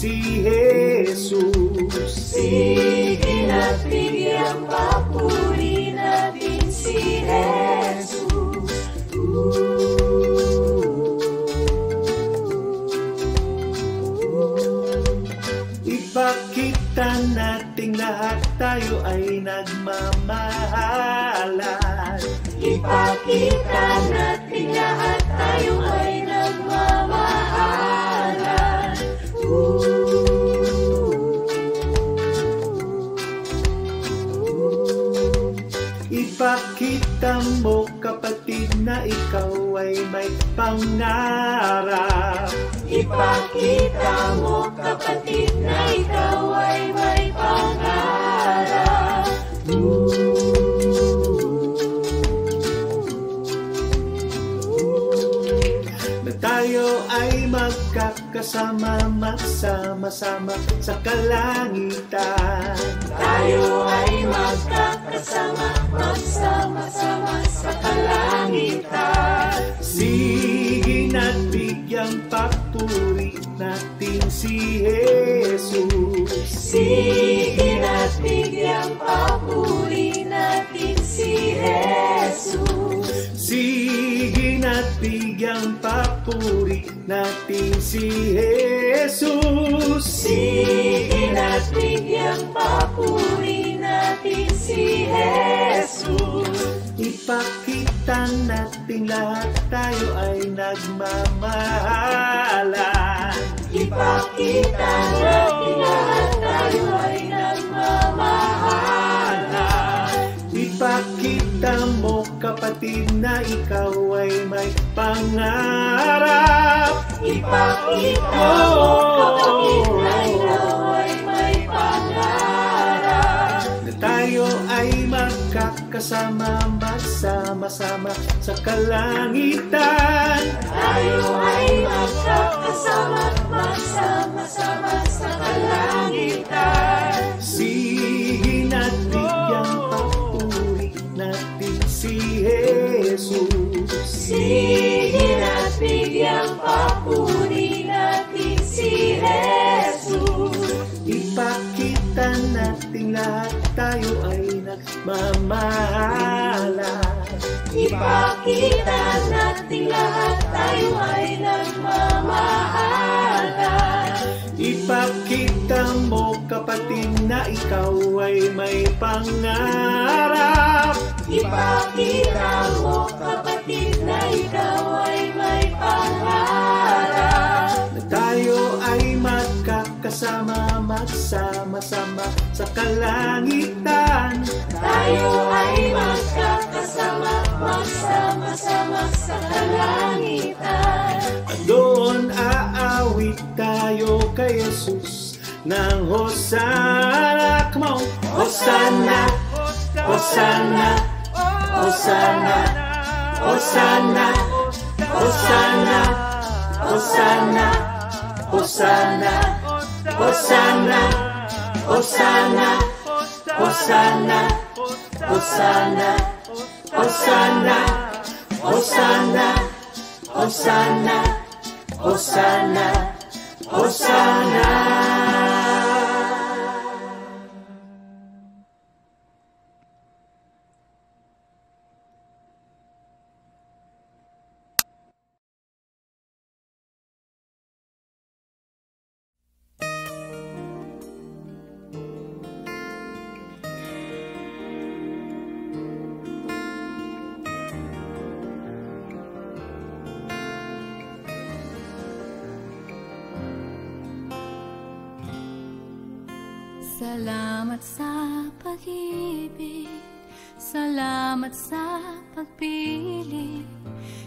si Jesus. Sige na't bigyang papuri natin si Jesus. Ipakita nating lahat tayo ay nagmamahalan. Ipakita natin lahat tayo ay nagmamahalan. Ipakita mo kapatid na ikaw ay may pangarap. Ipakita mo kapatid na ikaw ay may pangarap. Na tayo ay magkakasama, magsama-sama sa kalangitan. Tayo ay magkakasama, magsama-sama sa kalangitan. Sige na't bigyang papuri natin si Jesus. Sige na't bigyang papuri natin si Jesus. Sige na't bigyang papuri natin si Jesus. Sige na't bigyang papuri natin si Jesus. Ipakita natin lahat tayo ay nagmamahalan. Ipakita natin lahat tayo ay nagmamahalan. Ipakita mo kapatid na ikaw ay may pangarap. Ipakita mo kapatid na ikaw ay may pangarap. Na tayo ay magkakasama, magsama-sama sa kalangitan. Tayo ay magkakasama, magsama-sama sa kalangitan. Sige na't bigyang papuri natin si Jesus. Sige na't bigyang papuri natin si Jesus. Ipakita natin lahat tayo ay nagmamahalan. Ipakita natin lahat tayo ay nagmamahalan. Ipakita mo kapatid na ikaw ay may pangarap. Ipakita mo kapatid na ikaw ay may pangarap. Na tayo ay magkakasama, magsama-sama sa kalangitan. Tayo ay magkakasama, magsama-sama sa kalangitan. At doon aawit tayo kay Jesus ng Hosanna. Come on! Hosanna! Hosanna! Hosanna! Hosanna! Hosanna! Hosanna! Hosanna! Hosanna! Hosanna! Hosanna! Hosanna! Hosanna! Hosanna! Hosanna! Hosanna! Hosanna! Salamat sa pag-ibig, salamat sa pagpili,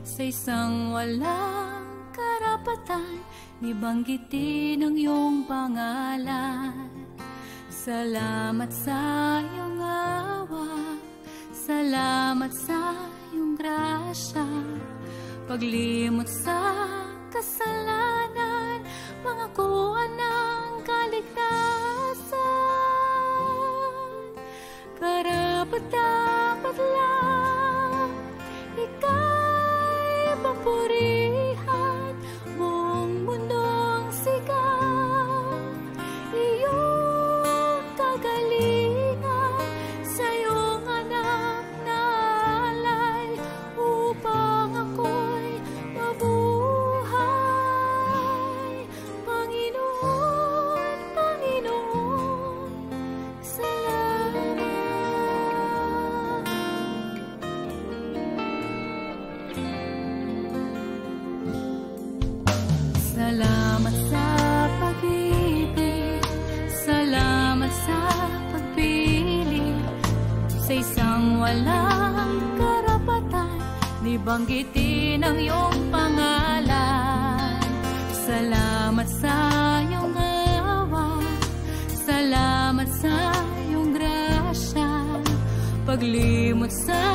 sa isang walang karapatan, ibanggitin ang iyong pangalan. Salamat sa iyong awa, salamat sa iyong grasya, paglimot sa kasalanan, pangakuan ng kaligtasan. Karapat-dapat lang ika'y papurihan, buong mundong sigaw walang karapatan ni banggitin ang iyong pangalan. Salamat sa iyong awa, salamat sa iyong grasya, paglimot sa